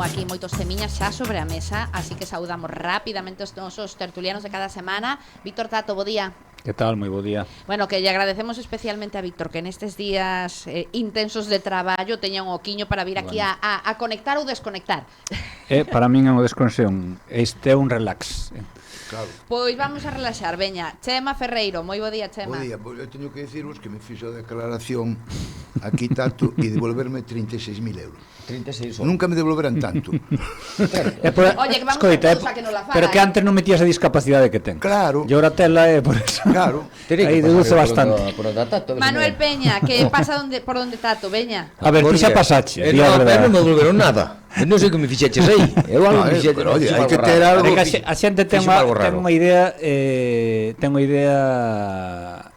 aquí moitos temiñas xa sobre a mesa, así que saudamos rapidamente os nosos tertulianos de cada semana. Víctor Tato, bo día. Que tal? Moi bo día. Bueno, que lle agradecemos especialmente a Víctor que nestes días intensos de traballo teña un oquiño para vir aquí a conectar ou desconectar. Para min é unha desconexión, este é un relax. Claro. Pois vamos a relaxar, veña. Chema Ferreiro, moi bo día, Chema. Bo día, pois eu teño que diciros que me fixo a declaración aquí Tato e devolverme 36.000 euros. 36 Nunca me devolverán tanto. Oye, que vamos Escoita, a que non la faga. pero que antes non metías a discapacidade que ten. Claro. E ora tela é por eso. Claro. Aí deduce bastante. Manuel Peña, que pasa por donde Tato, veña. A ver, ti xa pasache. No, pero non me devolveron nada. Non sei que me fixeches aí. Eu algo me fixeches. Pero, oye, hai que ter algo. A xente ten unha idea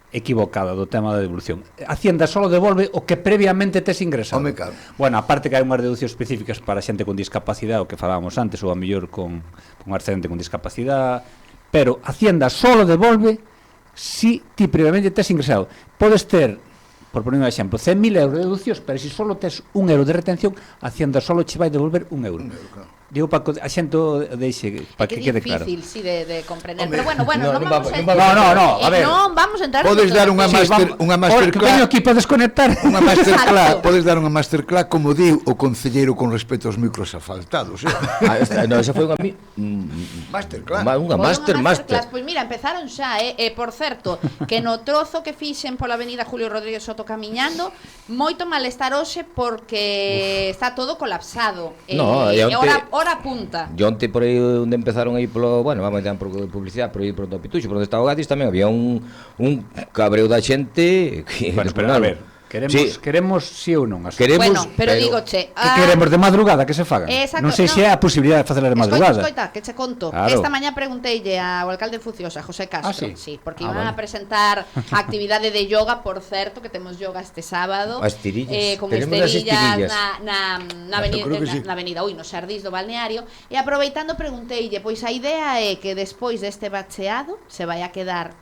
equivocada do tema da devolución. Hacienda só devolve o que previamente tes ingresado. Home, claro. Bueno, aparte que hai unhas deduccións específicas para xente con discapacidade, o que falábamos antes, ou a mellor con un accedente con discapacidade, pero Hacienda só devolve si ti previamente tes ingresado. Podes ter, por poner un exemplo, 100.000 euros de deduccións, pero se só tes 1 euro de retención, Hacienda só che vai devolver 1 euro. Claro. Digo para que a xente deixe para que quede claro. É difícil, sí, de comprender. Hombre, pero bueno, non vamos a No, a ver. Non vamos a entrar. Podes dar unha masterclass. Que veño aquí para desconectar. Unha masterclass, podes dar unha masterclass como diu o concelleiro con respecto aos micros asfaltados, No, esa foi unha masterclass. Unha master. Pois mira, empezaron xa, por certo, que no trozo que fixen pola avenida Julio Rodríguez Soto camiñando, moito malestar hoxe porque está todo colapsado. Hora punta. E onte por aí onde empezaron aí polo, bueno, vamos a dar un pouco de publicidade, por aí por do Pituxo, por onde está o Gadis tamén había un cabreo da xente que bueno, pero a ver, queremos sí ou non as queremos, bueno, pero digoche, que queremos de madrugada que se fagan. Non sei se é a posibilidade de facerla de madrugada. Escoita, que che conto. Claro. Esta mañá pregunteille ao alcalde Fuciosa, José Castro, sí, porque iban a presentar a actividade de yoga, por certo, que temos yoga este sábado. As tirillas. Con estirillas na avenida, no Sardís do balneario, e aproveitando pregunteille, pois a idea é que despois deste bacheado se vai a quedar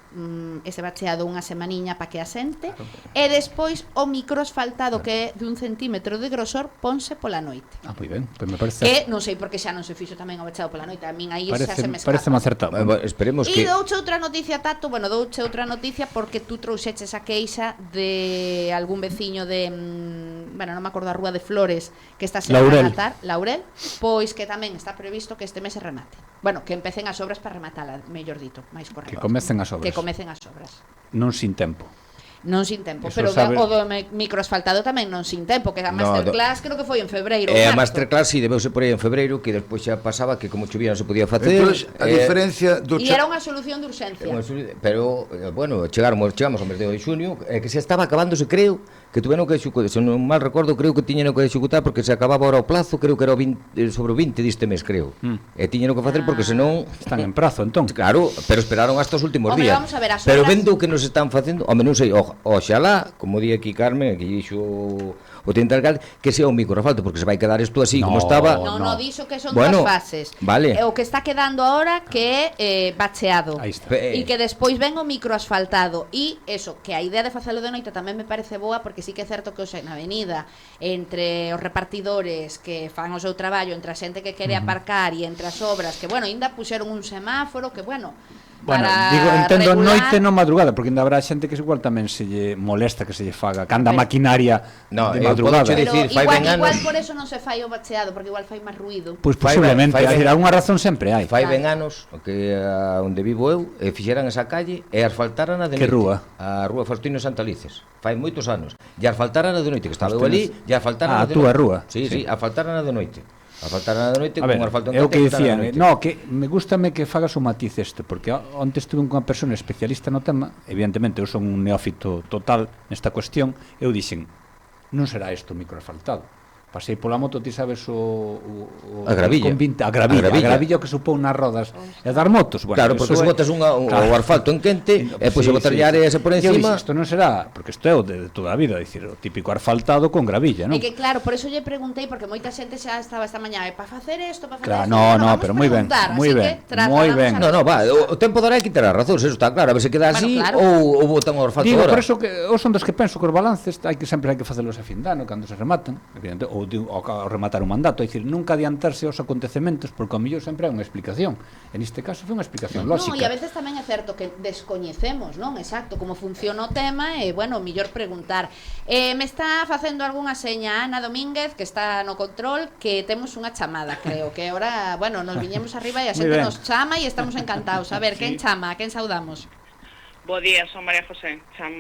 ese bacheado unha semaniña para que asente, e despois o microasfaltado que é de 1 centímetro de grosor ponse pola noite. Moi ben, pois me parece. Que non sei por que xa non se fixo tamén o bacheado pola noite, a min aí xa se me escapa. Parece acertado. Esperemos que. E douche outra noticia, Tato, porque tú trouxeches a queixa de algún veciño de, non me acordo a Rúa de Flores, que está sen rematar, Laurel, pois que tamén está previsto que este mes se remate. Bueno, que empecen as obras para rematala, mellor dito, máis correcto. Que comecen as obras. Non sin tempo. Non sin tempo, eso pero sabe... o do microasfaltado tamén non sin tempo, que a masterclass creo que foi en febreiro. A masterclass si debeuse por aí en febreiro, que despois xa pasaba que como chovía non se podía facer. Entonces, a diferencia do E era unha solución de urxencia. Pero bueno, chegamos ao mes de xunio, que se estaba acabándose, creo, que tuveron que executar, se non mal recordo, creo que tiñeron que executar porque se acababa ahora o plazo, creo que era sobre o 20 deste mes, creo. E tiñeron que facer porque senón están en prazo, entón. Claro, pero esperaron hasta os últimos días. Vamos a ver, pero vendo o que nos están facendo, non sei, oxalá, como di aquí Carmen, que dixo o teniente alcalde, que sea un microasfalto, porque se vai quedar isto así como estaba. No, dixo que son dúas fases. Vale. O que está quedando ahora que é bacheado. E que despois ven o microasfaltado. E eso, que a idea de facelo de noite tamén me parece boa, porque sí que é certo que hoxe na avenida, entre os repartidores que fan o seu traballo, entre a xente que quere aparcar e entre as obras, que ainda puxeron un semáforo, que entendo noite non madrugada, porque ainda habrá xente que igual tamén se lle molesta que se lle faga canda maquinaria de madrugada. Pero igual por eso non se fai o bacheado, porque igual fai máis ruido. Pois posiblemente, alguna razón sempre hai. Fai ben anos que onde vivo eu fixeran esa calle e asfaltaran a de noite. Que rúa? A Rúa Faustino Santalices. Fai moitos anos. E asfaltaran a de noite, que estaba eu ali, e asfaltaran a de noite. A túa rúa? Sí, asfaltaran a de noite. A faltar na noite con asfalto en é o que dicían, que me gústame que fagas o matiz este, porque onte estuve con unha persona especialista no tema, evidentemente eu son un neófito total nesta cuestión, eu dixen, non será isto microasfaltado. Pasei pola moto, ti sabes a gravilla. A gravilla que supón nas rodas e dar motos. Bueno, claro, porque se botas o asfalto en quente e pois se botar llare ese por encima. Isto non será, porque isto é o de toda a vida, dicir, o típico asfaltado con gravilla, non? E que claro, por eso lle preguntei, porque moita xente xa estaba esta mañá, para facer isto, para facer isto. No, pero moi ben, moi ben. No, va, o tempo dará que quitar as razóns, eso está claro, a ver se queda así ou botan o asfalto agora. Digo, por eso que os son dos que penso que os balances sempre hai que facelos a fin de ano, cando se rematan, evidente, ou ao rematar un mandato, é dicir, nunca adiantarse aos acontecementos, porque ao mellor sempre é unha explicación. En este caso foi unha explicación lógica. Non, e a veces tamén é certo que descoñecemos, non? Exacto, como funciona o tema e, bueno, mellor preguntar. Me está facendo algunha seña Ana Domínguez, que está no control, que temos unha chamada, creo, que ahora, bueno, nos viñemos arriba e a xente nos chama e estamos encantados. A ver, quen chama? A quen saudamos? Bo día, son María José, son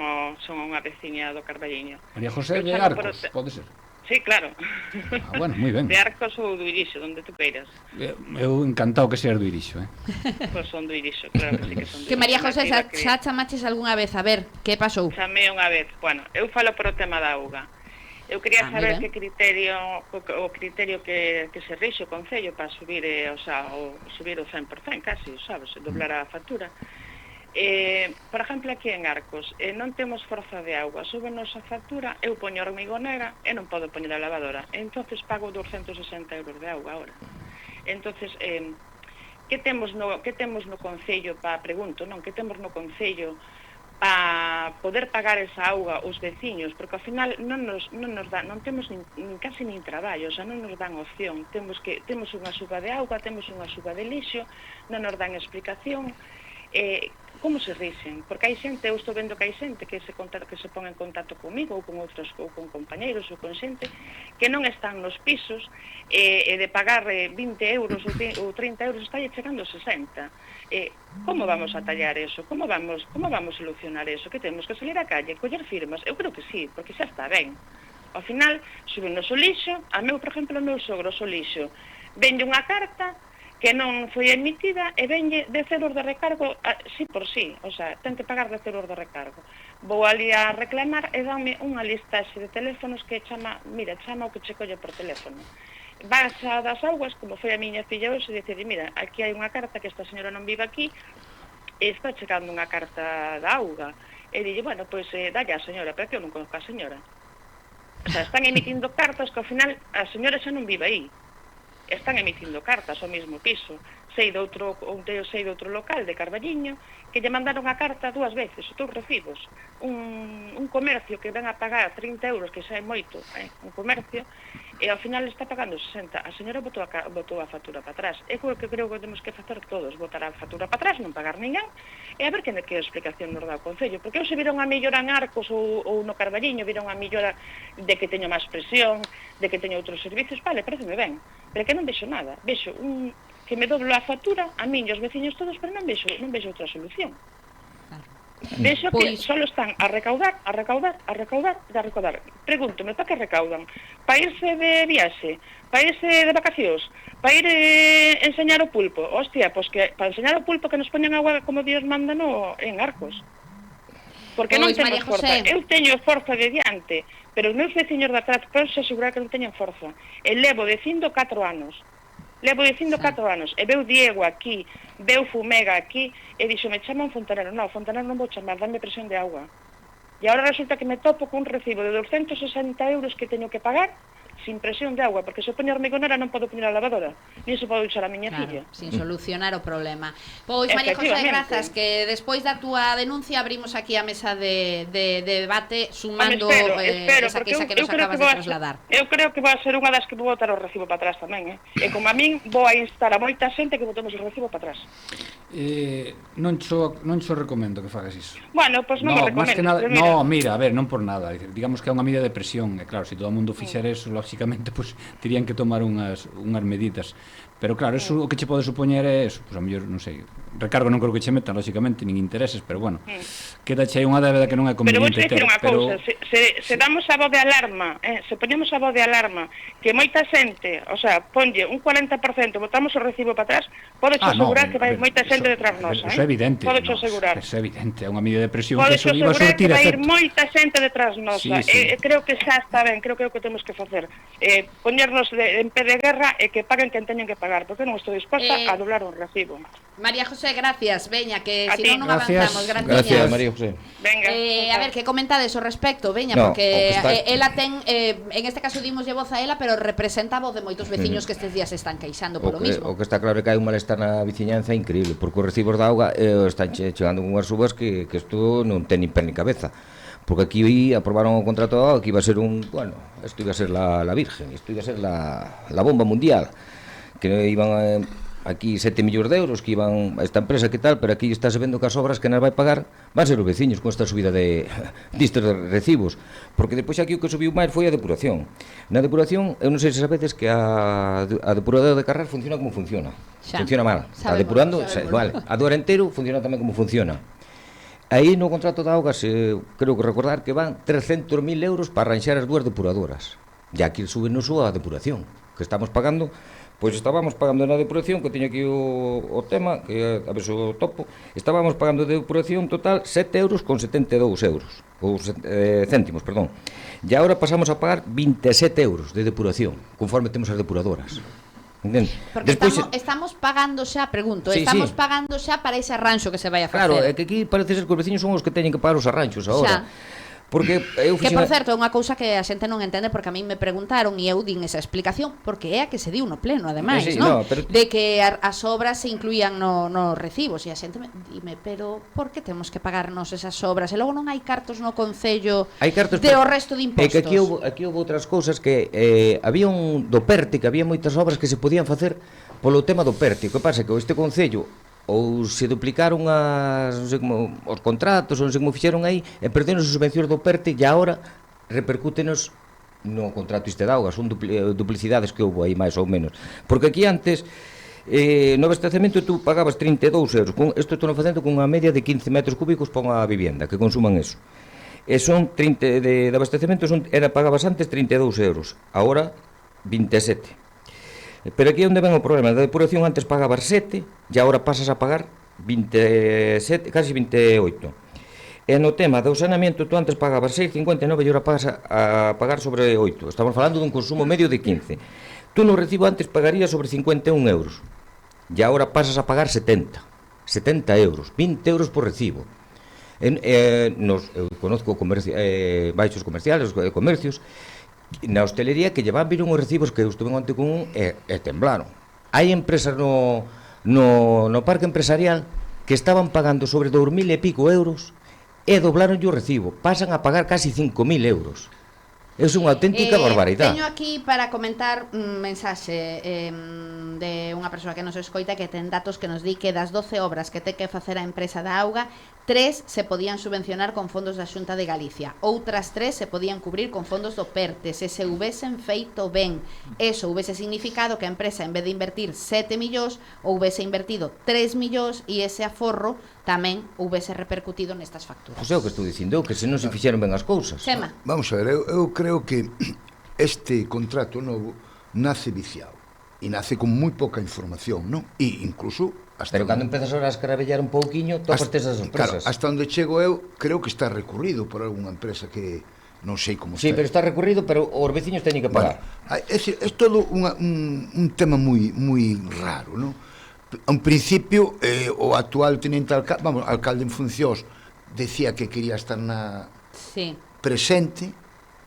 unha veciña do Carballiño. María José de Arcos, pode ser? Sí, claro. Bueno, moi ben. De Arcos ou do Irixo, donde tú queiras. Eu encantado que seas do Irixo, Pois son do Irixo, claro que sí que son do Irixo. Que María José, xa chamaches algunha vez, a ver, que pasou? Chamei unha vez, bueno, eu falo por o tema da auga. Eu quería saber que criterio, o criterio que se rixe o Concello para subir, subir o 100% casi, sabes, doblar a factura. Por exemplo, aquí en Arcos non temos forza de auga, súbenos a factura, eu poño hormigonera e non podo poñer a lavadora, entonces pago 260 euros de auga ahora. Entonces, que temos no Concello para, pregunto, non, que temos no Concello para poder pagar esa auga os veciños, porque ao final non temos casi nin traballo, non nos dan opción, temos unha suba de auga, temos unha suba de lixo, non nos dan explicación. Como se rixen? Porque hai xente, eu estou vendo que hai xente que se pon en contacto comigo ou con outros, ou con compañeiros ou con xente que non están nos pisos e de pagar 20 euros ou 30 euros está chegando 60. Como vamos a tallar eso? Como vamos a solucionar eso? Que temos que salir á calle, coller firmas? Eu creo que sí, porque xa está ben. Ao final, subenos o lixo, por exemplo, o meu sogro o lixo, vende unha carta que non foi emitida e venlle 10 euros de recargo sí por sí, o sea, ten que pagar 10 euros de recargo. Vou ali a reclamar e dame unha listaxe de teléfonos que chama o que che colle por teléfono. Vas a das augas, como foi a miña filla hoxe, e dicir, mira, aquí hai unha carta que esta señora non vive aquí e está chegando unha carta da auga. E dille, bueno, pois dalle a señora, pero que eu non conozco a señora. O sea, están emitindo cartas que ao final a señora xa non vive aí. Están emitindo cartas ao mesmo piso. Sei de outro local de Carballiño que lle mandaron a carta 2 veces, os recibos. Un comercio que ven a pagar 30 euros, que xa é moito, un comercio, e ao final está pagando 60. A señora botou a factura para atrás. É o que creo que temos que facer todos, botar a factura para atrás, non pagar ninguén, e a ver que explicación nos dá o Concello. Porque eu se viron a mellora en Arcos ou no Carballiño, viron a mellora de que teño máis presión, de que teño outros servicios, vale, pareceme ben, pero que non vexo nada. Vexo que me doblo a factura, a min e os veciños todos, pero non vexo outra solución. Vexo que só están a recaudar. Pregúntome, para que recaudan? Para irse de viaxe? Para irse de vacacións? Para ir enseñar o pulpo? Hostia, pois que para enseñar o pulpo que nos poñan agua como Dios manda en Arcos. Porque non temos forza. Eu teño forza de diante, pero os meus veciños de atrás podes asegurar que non teñen forza. E levo dicindo 4 anos. E veu Diego aquí, veu Fumega aquí, e dixo, me chaman fontanero. Non, fontanero non vou chamar, dame presión de agua. E agora resulta que me topo cun recibo de 260 euros que teño que pagar sin presión de agua, porque se poño hormigonera non podo poñer a lavadora, nin se pode usar a miña filla. Sin solucionar o problema. Pois, María José, grazas, que despois da túa denuncia abrimos aquí a mesa de debate sumando esa queixa que nos acabas de trasladar. Eu creo que vai ser unha das que vou botar o recibo para atrás tamén, e como a min vou a instar a moita xente que botemos o recibo para atrás. Non xo recomendo que fagas iso. Bueno, pois non me recomendo. Mira, a ver, non por nada, digamos que é unha medida de presión, e claro, se todo o mundo fixera eso, lógicamente, pues, terían que tomar unhas medidas. Pero claro, eso o que che pode supoñer é eso, pues a mellor, non sei, recargo non creo que che metan, lógicamente, nin intereses, pero bueno, quedache aí unha débeda que non é conveniente ter. Pero vou dicir unha cousa, se damos a voz de alarma, se poñemos a voz de alarma, que moita xente, o sea, ponlle un 40%, botamos o recibo para atrás, podes asegurar que vai moita xente detrás nosa, Eso é evidente. Podes asegurar. Eso é evidente, é unha medida de presión que eso iba a surtir efecto. Podes asegurar que vai ir moita xente detrás nosa, creo que xa está ben, creo que é o que temos que facer. Poñernos en pé de guerra e que paguen quen teñen que pagar, porque non estou disposta a doblar un recibo. María José, gracias, veña, que se non avanzamos. Gracias, María José. Venga. A ver, que comentades ao respecto, veña, porque ela ten, en este caso dimoslle voz a ela, pero representa a voz de moitos veciños que estes días están queixando polo mismo. O que está claro é que hai un malestar na veciñanza increíble, porque os recibos da auga están chegando con unhas subas que isto non ten nin pé ni cabeza. porque aquí aprobaron o contrato de auga que iba a ser isto iba a ser la Virgen, isto iba a ser la bomba mundial, que iban aquí 7 millóns de euros que iban a esta empresa que tal, pero aquí está se vendo que as obras que nas vai pagar van ser os veciños con esta subida distos de recibos, porque depois aquí o que subiu máis foi a depuración. Na depuración, eu non sei se sabedes que a depuradora de Carrás funciona como funciona. Funciona mal. Está depurando, vale. A do Arenteiro funciona tamén como funciona. Aí no contrato de augas, creo que recordar que van 300.000 euros para arranxar as dúas depuradoras. E aquí subenos a depuración, que estamos pagando. Pois estábamos pagando na depuración, que teño aquí o tema, que a ver se o topo, estábamos pagando de depuración total 7,72 euros, ou céntimos, perdón. E agora pasamos a pagar 27 euros de depuración, conforme temos as depuradoras. Entende? Porque estamos pagando xa, pregunto, estamos pagando xa para ese arranxo que se vai a facer. Claro, é que aquí parece ser que os veciños son os que teñen que pagar os arranxos agora. Xa. Porque que, por certo, é unha cousa que a xente non entende, porque a mí me preguntaron e eu din esa explicación, porque é a que se diu no pleno, ademais, non? De que as obras se incluían nos recibos, e a xente dime, pero por que temos que pagarnos esas obras? E logo non hai cartos no Concello de o resto de impostos? É que aquí houve outras cousas que había do PERTE, que había moitas obras que se podían facer polo tema do PERTE. O que pasa é que este Concello ou se duplicaron non sei como, os contratos, ou non sei como fixeron aí, e perderon as subvencións do PERTE, e agora repercútenos no contrato este de auga. Son duplicidades que houve aí máis ou menos, porque aquí antes no abastecemento tú pagabas 32 euros, isto estou facendo con unha media de 15 metros cúbicos para unha vivenda que consuman eso, e son 30 de abastecemento, pagabas antes 32 euros, agora 27. Pero aquí é onde ven o problema. Da depuración antes pagabas 7 e agora pasas a pagar 27, casi 28. E no tema do saneamento tú antes pagabas 6,59 e agora pasas a pagar sobre 8. Estamos falando dun consumo medio de 15. Tú no recibo antes pagarías sobre 51 euros e agora pasas a pagar 70 euros, 20 euros por recibo. Eu conozco baixos comerciales, comercios na hostelería que llevan viron os recibos que eu estuve onte con un e temblaron. Hai empresas no parque empresarial que estaban pagando sobre 2.000 e pico euros e doblaron o recibo, pasan a pagar casi 5.000 euros. É unha auténtica barbaridade. Teño aquí para comentar un mensaxe de unha persoa que nos escoita que ten datos que nos di que das 12 obras que ten que facer a empresa da auga, 3 se podían subvencionar con fondos da Xunta de Galicia, outras 3 se podían cubrir con fondos do PERTE, se houvesen feito ben. Eso houvese significado que a empresa, en vez de invertir 7 millóns, houvese invertido 3 millóns e ese aforro tamén houvese repercutido nestas facturas. Pois é o que estou dicindo, que se non se fixeron ben as cousas. Xema. Vamos a ver, eu creo que este contrato novo nace viciado e nace con moi pouca información, non? E incluso pero cando empezas a escaravellar un pouquiño, topas esas sorpresas. Claro, hasta onde chego eu, creo que está recurrido por algunha empresa que non sei como está. Sí, pero está recurrido, pero os veciños teñen que pagar. Bueno, é todo un tema moi raro, non? En principio, o actual tenente alcalde en funcións decía que quería estar presente,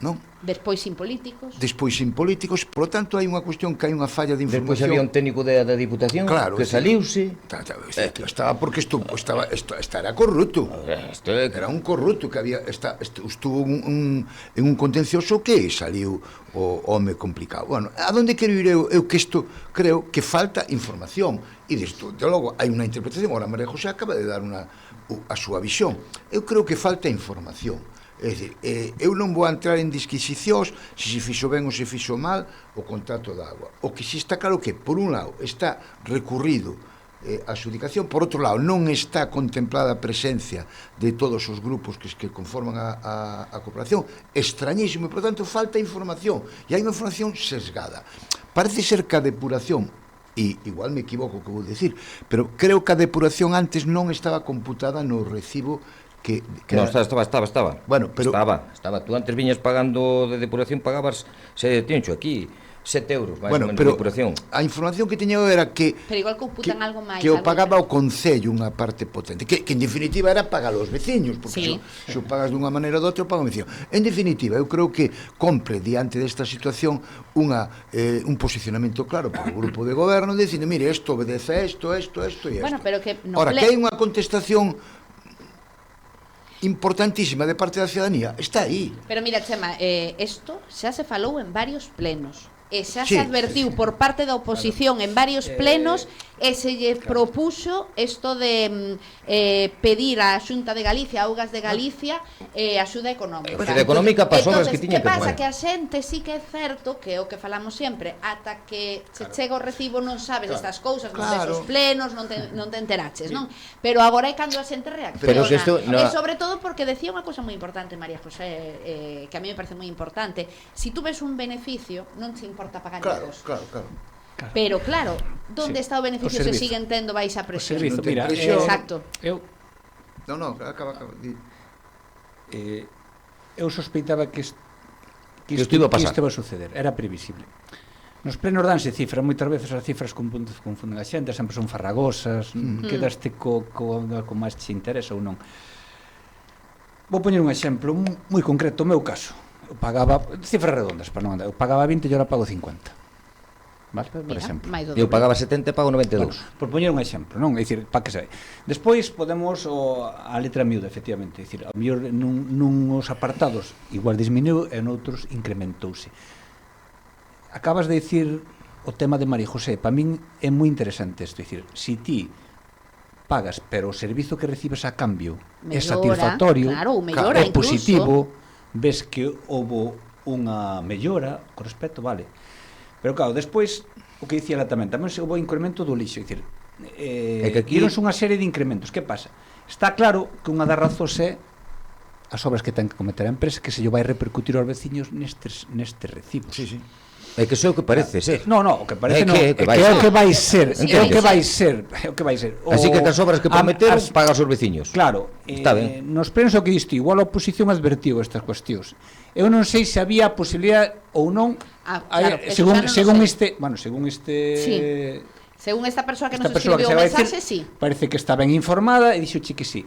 non? Despois sin políticos, por lo tanto hai unha cuestión que hai unha falla de información. Despois había un técnico da Diputación, claro, que saliuse. Estaba porque era corrupto. Era un corrupto que estuvo en un contencioso que saliu o home complicado. Bueno, a donde quero ir eu que isto creo que falta información e disto, de logo hai unha interpretación. Ahora María José acaba de dar a súa visión. Eu creo que falta información. É dicir, eu non vou entrar en disquisicións se fixo ben ou se fixo mal o contrato da agua. O que si está claro que, por un lado, está recurrido a adjudicación, por outro lado, non está contemplada a presencia de todos os grupos que conforman a cooperación. Extrañísimo, e, por tanto, falta información. E hai unha información sesgada. Parece ser que a depuración, e igual me equivoco que vou dicir, pero creo que a depuración antes non estaba computada no recibo que no, estaba. Bueno, pero estaba. Tú antes viñas pagando de depuración, pagabas, tencho aquí 7 euros máis ou menos de depuración. A información que teño era que pero igual computan algo máis, que o pagaba o Concello unha parte potente, que en definitiva era pagar os veciños, porque se o pagas dunha maneira ou doutra, paga o veciño. En definitiva, eu creo que compre diante desta situación un posicionamento claro por o grupo de goberno, dicindo, mire, isto obedece a isto e isto. Bueno, pero que Ora, que hai unha contestación importantísima de parte da ciudadanía está aí. Pero mira, Chema, isto xa se falou en varios plenos e xa se advertiu por parte da oposición en varios plenos e se lle propuxo isto de pedir á Xunta de Galicia, a Augas de Galicia, axuda económica. Axuda económica para as obras que tiña que que pasa? tomar. Que a xente sí que é certo que é o que falamos sempre, ata que se chega o recibo non sabes estas cousas, non ves os plenos, non te enteraches, non? Pero agora é cando a xente reacciona. Pero que isto E sobre todo porque decía unha cousa moi importante María José, que a mí me parece moi importante. Si tú ves un beneficio, non te importa pagar impostos. Claro. Pero claro, onde está o beneficio se siguen tendo baixa presión? O servizo, mira, exacto. Eu Acaba. Eu sospeitaba que isto iba a pasar. a suceder, era previsible. Nos plenos danse cifras, moitas veces as cifras confunden a xente, sempre son farragosas, quedaste co máis te interesa ou non. Vou poñer un exemplo moi concreto, o meu caso. Eu pagaba, cifras redondas, para non andar, eu pagaba 20 e agora pago 50. Vale, por exemplo. Eu pagaba 70 e pago 92. Bueno, por poñer un exemplo, non? É dicir, para que sei. Despois podemos a letra miúda, efectivamente, é dicir, a mellor nuns apartados igual disminuiu e noutros incrementouse. Acabas de dicir o tema de María José, para min é moi interesante isto, é dicir, se ti pagas, pero o servizo que recibes a cambio é satisfactorio, é positivo, ves que houve unha mellora con respecto, vale. Pero claro, despois, o que dicía ela tamén houve incremento do lixo, é dicir, dironse unha serie de incrementos. Que pasa? Está claro que unha das razóns é as obras que ten que cometer a empresa, que se lle vai repercutir aos veciños nestes recibos. Sí. É que iso é o que parece ser. No, o que parece non, é o que vai ser. Así que as obras que prometeron pagas aos veciños. Claro, está ben. Nos plenos o que diste, igual a oposición advertiu estas cuestións. Eu non sei se había posibilidade ou non, según este, según esta persoa que nos escribiu o mensaxe, sí. Parece que está ben informada e dixo que sí.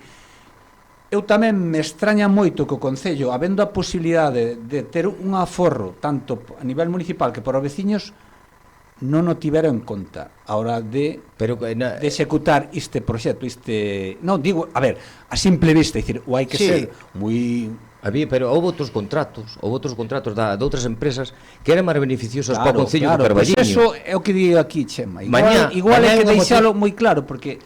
Eu tamén me extraña moito que o Concello, habendo a posibilidade de ter un aforro tanto a nivel municipal que para os veciños, non o tivera en conta a hora de executar este proxecto, non, digo, a ver, a simple vista, é dicir, o hai que ser moi... Pero houve outros contratos de outras empresas que eran máis beneficiosas para o Concello do Carballiño. Pois eso é o que digo aquí, Chema. Igual é que deixalo moi claro, porque...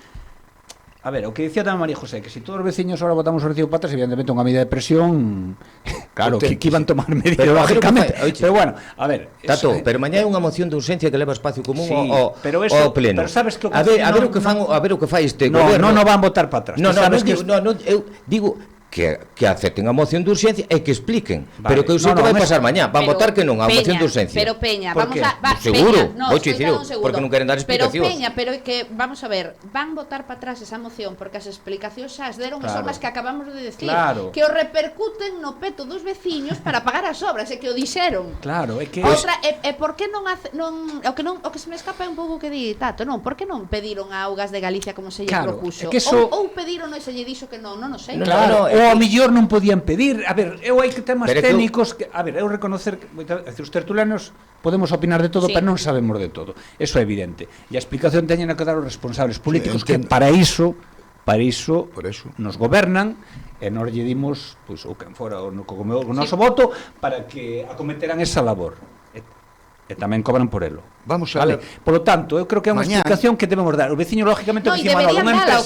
A ver, o que dicía tamén María José, que se todos os veciños ahora votamos o recibo para atrás, evidentemente unha medida de presión, claro, que iban tomar medidas, lógicamente. Pero bueno, a ver... Tato, pero mañá é unha moción de urxencia que leva espacio común ao pleno. Pero sabes que a ver o que fai este goberno. Non van votar para atrás. Eu digo... Que acepten a moción de urxencia e que expliquen, pero que eu sei que vai pasar mañá, van votar que non a moción de urxencia. Pero Peña, vamos a seguro, porque non queren dar explicacións. Pero Peña, pero é que vamos a ver, van votar para atrás esa moción porque as explicacións xa as deron e son as que acabamos de decir, que o repercuten no peto dos veciños para pagar as obras, e que o dixeron. Claro, é que outra é por que non o que se me escapa é un pouco que di Tato, non, por que non pediron a Augas de Galicia como se lle propuxo? Ou pediron e se lle dixo que non o sei. Claro, ou a mellor non podían pedir. A ver, eu hai que temas técnicos que, a ver, eu reconocer que os tertulianos podemos opinar de todo, pero non sabemos de todo. Eso é evidente. E a explicación teñen que dar os responsables políticos, que para iso nos gobernan e nos lle dimos, pois, ou quen fora o noso voto para que acometeran esa labor. E tamén cobran por elo. Vamos a ver. Por lo tanto, eu creo que é unha explicación que debemos dar. Os veciños, lógicamente, deberían dala,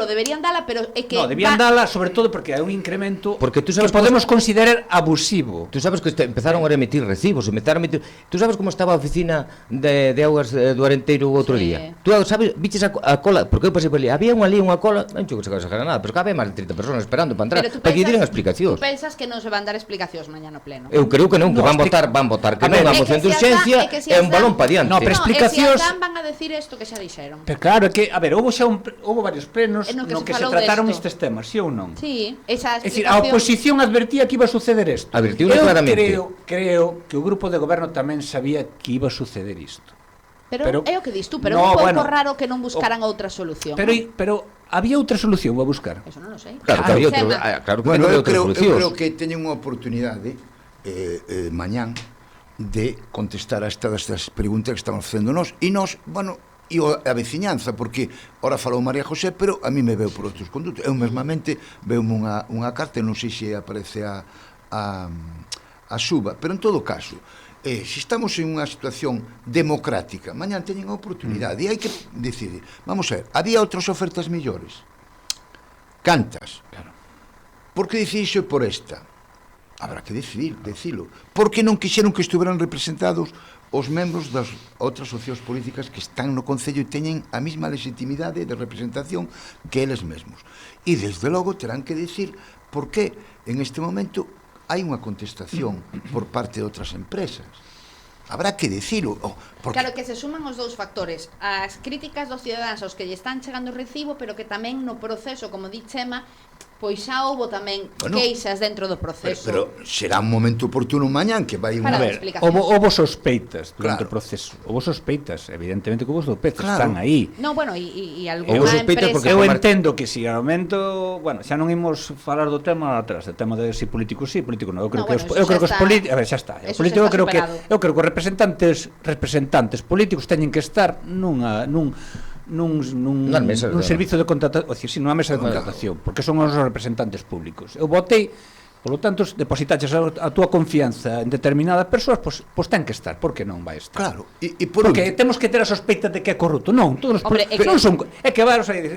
deberían dala, pero é que... No, debían dala, sobre todo, porque hai un incremento que podemos considerar abusivo. Tú sabes que empezaron a emitir recibos, tú sabes como estaba a oficina de Augas do Arenteiro o outro día? Tú sabes, viches a cola, porque eu pasei por ali, había unha cola, non xo que se exagera nada, pero que había máis de 30 personas esperando para entrar, para que diren explicacións. Tú pensas que non se van dar explicacións mañá no pleno? Eu creo que non, que van votar que non a moción de urxencia é un balón para diante. No, pero explicacións... E se van a decir isto que xa dixeron. Pero claro, que, a ver, houve varios plenos no que se trataron estes temas, si ou non? Sí, esa explicación... É dicir, a oposición advertía que iba a suceder isto. Advertiu claramente. Creo que o grupo de goberno tamén sabía que iba a suceder isto. Pero é o que dis tú, pero é un pouco raro que non buscaran outra solución. Pero había outra solución a buscar. Eso non o sei. Claro que había outra solución. Eu creo que teñen unha oportunidade mañán de contestar a estas preguntas que estamos facendo nós, e nós, bueno, e a veciñanza, porque ora falou María José, pero a mí me veo por outros condutos. Eu mesmamente veume unha carta, non sei se aparece a suba, pero en todo caso, se estamos en unha situación democrática, mañan teñen a oportunidade, e hai que decidir. Vamos a ver, había outras ofertas mellores? Cantas? Claro. Por que decidirse por esta? Habrá que decilo. Por que non quixeron que estuveran representados os membros das outras opcións políticas que están no Concello e teñen a mesma legitimidade de representación que eles mesmos? E desde logo terán que decir por que en este momento hai unha contestación por parte de outras empresas. Habrá que decilo. Claro, que se suman os dous factores, as críticas dos cidadáns aos que lle están chegando o recibo, pero que tamén no proceso, como di Chema, pois xa houbo tamén queixas dentro do proceso. Pero será un momento oportuno mañán que vai para unha ver, houbo sospeitas durante claro. o proceso. Houbo sospeitas, evidentemente que houbo sospeitas, claro. Están aí. No, bueno, e algunha empresa... porque eu entendo que si ao momento, bueno, xa non imos falar do tema atrás, do tema de si político sí, político non. Eu creo que os políticos, a ver, xa está. O político eu creo que os representantes políticos teñen que estar nun servizo de contratación, nunha mesa de contratación, porque son os representantes públicos. Eu votei, polo tanto, depositaches a túa confianza en determinadas persoas, pois ten que estar, por que non vai estar? Claro, porque temos que ter a sospeita de que é corrupto. Non, todos os políticos son... É que vamos a dicir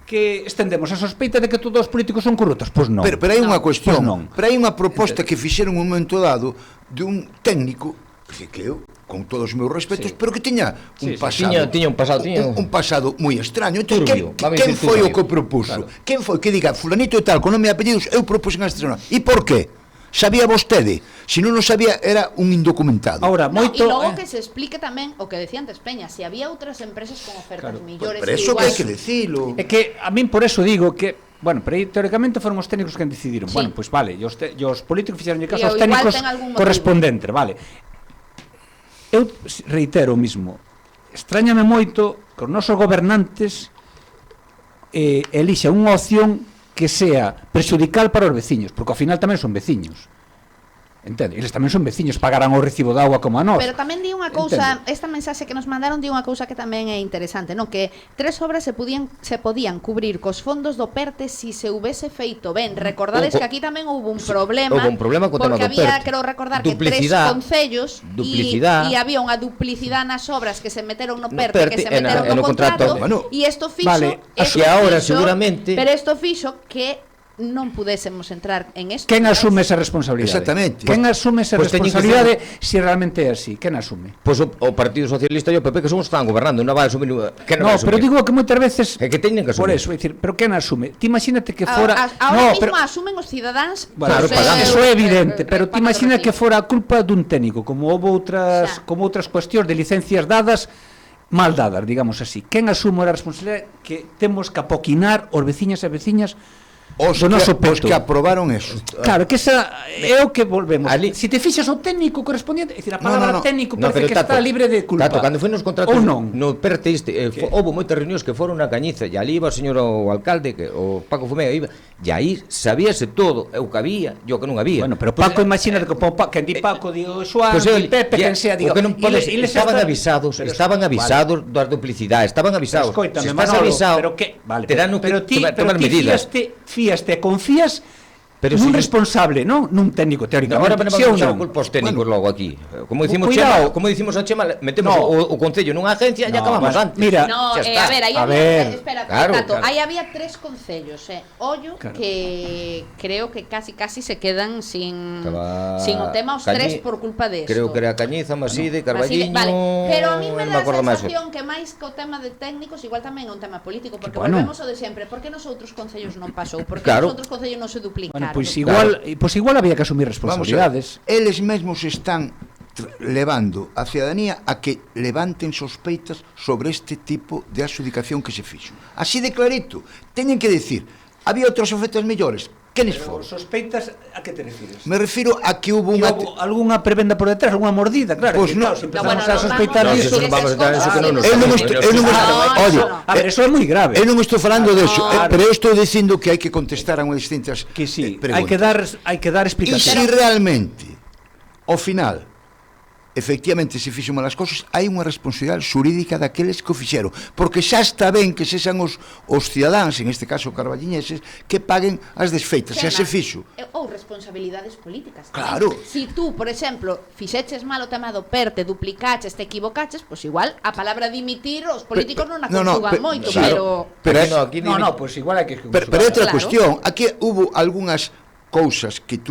que estendemos a sospeita de que todos os políticos son corruptos. Pois non. Pero hai unha cuestión, pero hai unha proposta que fixeron un momento dado de un técnico que eu, con todos os meus respetos, pero que tiña un pasado un pasado moi extraño. Entón, quen foi o que propuso? Quen foi que diga, fulanito e tal, con nome e apellidos, eu propuxen a esta zona? E por qué? Sabía vostede? Se non o sabía, era un indocumentado. Ahora, moito... E logo que se explique tamén o que decía antes Peña, se había outras empresas con ofertas millores. Pero eso que hai que decilo. É que a min por eso digo que bueno, pero aí teóricamente foron os técnicos que decidiron. Sí. Bueno, pois vale, e os políticos fixeron caso aos técnicos correspondentes, vale. Eu reitero o mismo. Extrañame moito que os nosos gobernantes elixa unha opción que sea perxudical para os veciños, porque ao final tamén son veciños. Entende? Eles tamén son veciños, pagarán o recibo de agua como a nós. Pero tamén di unha cousa, esta mensaxe que nos mandaron di unha cousa que tamén é interesante, non? Que 3 obras se podían cubrir cos fondos do PERTE si se houvese feito ben. Recordades que aquí tamén houve un problema. Houve un problema co tema do PERTE. Porque había, quero recordar, que 3 concellos e había unha duplicidade nas obras que se meteron no PERTE, que se meteron no contrato, e isto fixo, pero isto fixo que non pudésemos entrar en isto. Quen asume esa responsabilidade? Exactamente. Quen asume esa responsabilidade se realmente é así? Quen asume? Pois o Partido Socialista e o PP que son os que están gobernando, non vai asumir. No, pero digo que moitas veces é que teñen que asumir. Por eso, é dicir, pero quen asume? Ti imagínate que fora ahora mismo asumen os cidadáns. Claro, eso é evidente, pero ti imagina que fora a culpa dun técnico, como houve outras cuestións de licencias dadas mal dadas, digamos así. Quen asume a responsabilidade que temos que apoquinar os veciñas e veciñas os que aprobaron eso. Claro, que esa é o que volvemos. Se te fixas o técnico correspondiente, é dicir, a palabra técnico parece que está libre de culpa. Tato, cando foi nos contratos no PERTE houve moitas reunións que foron na Cañiza, e ali iba o señor o alcalde, o Paco Fumega iba, e aí sabíase todo, o que había, e o que non había. Bueno, pero Paco, imagínate que quen di Paco, digo Xoán, di Pepe, quen sea, digo, estaban avisados das duplicidades, estaban avisados. Escoítame, pero que, vale, pero ti fíaste, confías nun responsable, non? Nun técnico, teóricamente. Agora vamos a echar a culpa aos técnicos logo aquí. Como dicimos a Chema, metemos o Concello nunha agencia e acabamos antes. Mira, a ver, aí había, espera, Tato, aí había 3 concellos, ollo, que creo que casi se quedan sin o tema os 3 por culpa de esto. Creo que era Cañiza, Maside, Carballiño. Vale, pero a mí me dá a sensación que máis que o tema de técnicos, igual tamén é un tema político, porque volvemos ao de sempre. Por que nos outros concellos non pasou? Por que nos outros concellos non se duplicaron? Pois igual había que asumir responsabilidades. Eles mesmos están levando a cidadanía a que levanten sospeitas sobre este tipo de adxudicación que se fixo. Así de clarito, teñen que decir, había outras ofertas mellores. Quenes foron? Sospeitas, a que te refires? Me refiro a que hubo unha... algunha prebenda por detrás, algunha mordida, claro. Pois non. Se empezamos a sospeitar disso... A ver, eso é moi grave. Eu non estou falando de eso, pero eu estou dicindo que hai que contestar a unhas distintas que sí, hai que dar explicacións. E se realmente, ao final, efectivamente se fixo malas cosas, hai unha responsabilidade xurídica daqueles que o fixeron, porque xa está ben que sexan os cidadáns, en este caso carballiñeses, que paguen as desfeitas, xa se fixo. Ou responsabilidades políticas. Claro. Si tú, por exemplo, fixeches mal o tema do PER, te duplicaches, te equivocaches, pois igual a palabra dimitir os políticos non a conjugan moito, pero aquí pois igual hai que pero é outra cuestión, aquí hubo algunhas cousas que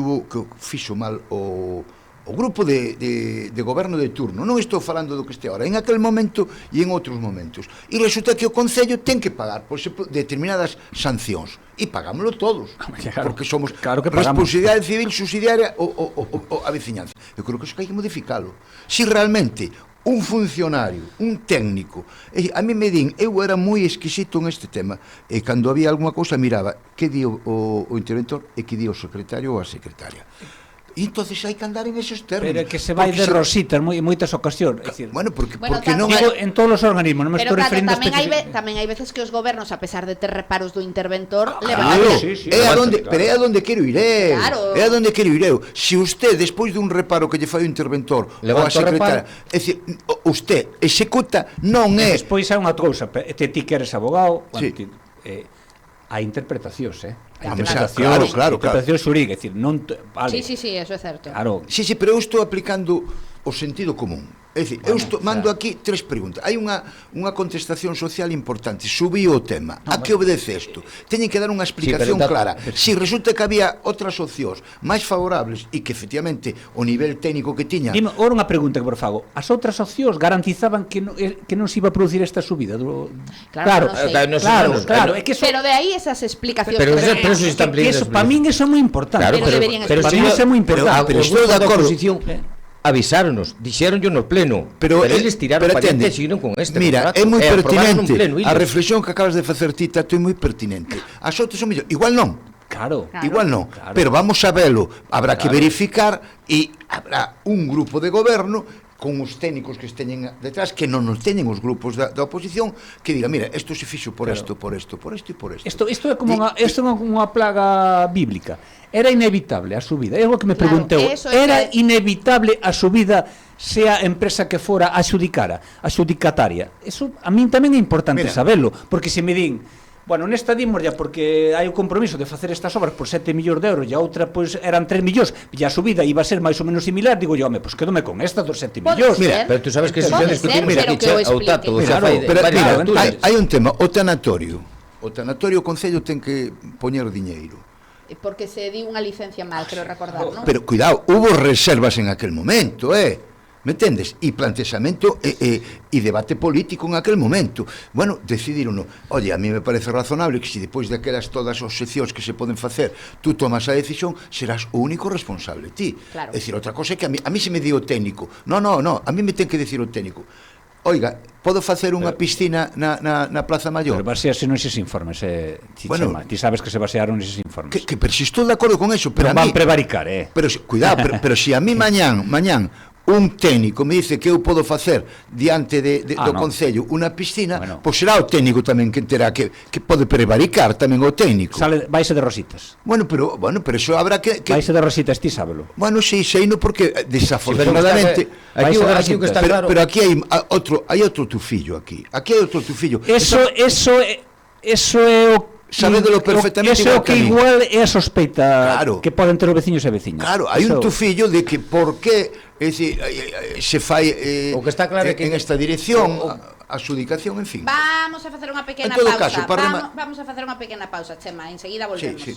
fixo mal o grupo de goberno de turno. Non estou falando do que este ahora, en aquel momento e en outros momentos. E resulta que o Concello ten que pagar por determinadas sancións. E pagámoslo todos. Porque somos responsabilidade civil subsidiaria a veciñanza. Eu creo que iso hai que modificalo. Si realmente un funcionario, un técnico, a mí me din, eu era moi exquisito en este tema, e cando había alguna cousa miraba que di o interventor e que di o secretario ou a secretaria. E entonces hai que andar en esos términos. Pero que se vai de rositas en moitas ocasións, é dicir, porque non digo en todos os organismos, non me estou referindo tamén hai veces que os gobernos, a pesar de ter reparos do interventor, levan pero é a donde quero ir eu. É a donde quero ir eu. Se usted despois dun reparo que lle fai o interventor ou a secretaria, é dicir, usted executa, non é. Despois hai unha cousa, ti que eres abogado, hai interpretacións, interpretacións xurídicas, é dicir, non vale. Sí, eso é certo. Claro. Sí, pero eu estou aplicando o sentido común. É dicir, eu mando aquí 3 preguntas. Hai unha contestación social importante. Subí o tema. A que obedece isto? Teñen que dar unha explicación clara. Si resulta que había outras opcións máis favorables e que efectivamente o nivel técnico que tiña... Dime, ora unha pregunta que por fago. As outras opcións garantizaban que non se iba a producir esta subida? Claro. Pero de aí esas explicacións. Pero eso están pedindo. Para min eso é moi importante. Pero para min eso é moi importante. Pero estou de acordo. Avisáronos, dixéronlle no pleno, pero eles tiraron para diante e seguiron con este. Mira, é moi pertinente, a reflexión que acabas de facer ti, Tato, é moi pertinente. As outras son mellor, igual non. Igual non, pero vamos a velo, habrá que verificar e habrá un grupo de goberno con os técnicos que esteñen detrás, que non nos teñen os grupos da oposición, que diga, mira, isto se fixo por isto, por isto, por isto e por isto. Isto é como unha plaga bíblica. Era inevitable a subida. É algo que me pregunteu. Era inevitable a subida se a empresa que fora adxudicataria. Eso a min tamén é importante sabelo, porque se me din, bueno, nesta dimos ya porque hai o compromiso de facer estas obras por 7 millóns de euros e a outra pois eran 3 millóns e a subida iba a ser máis ou menos similar, digo yo, pois quédome con esta dos 7 millóns. Mira, pero tú sabes que se pode discutir, mira, aquí ao Tato, hai un tema, o tanatorio, o Concello ten que poñer diñeiro. Porque se di unha licencia mal, creo recordar, non? Pero cuidado, hubo reservas en aquel momento, me entendes? E plantexamento e debate político en aquel momento. Bueno, decidiron, oye, a mí me parece razonable que se depois daquelas todas as seccións que se poden facer, tú tomas a decisión, serás o único responsable, ti. É dicir, outra cosa é que a mí se me di o técnico. No, a mí me ten que decir o técnico. Oiga, podo facer unha piscina na Plaza Maior? Pero basearse neses informes, ti sabes que se basearon neses informes. Pero si estou de acordo con eso, pero non van prevaricar, Pero cuidado, pero si a mí mañán un técnico me dice que eu podo facer diante do Concello unha piscina, pois será o técnico tamén que terá que pode prevaricar tamén o técnico. Vaise de rositas. Bueno, pero eso habrá que Vaise de rositas, ti sábelo. Bueno, sí, seino porque desafortunadamente pero aquí hai outro tufillo aquí. Aquí hai outro tufillo. Eso é o sabédolo perfectamente. Eso que igual é a sospeita que poden ter os veciños e veciñas. Claro, hai un tufillo de que por que se fai o que está claro en esta dirección a adjudicación, en fin. Vamos a facer unha pequena pausa. Vamos a facer unha pequena pausa, Chema, enseguida volvemos. Sí.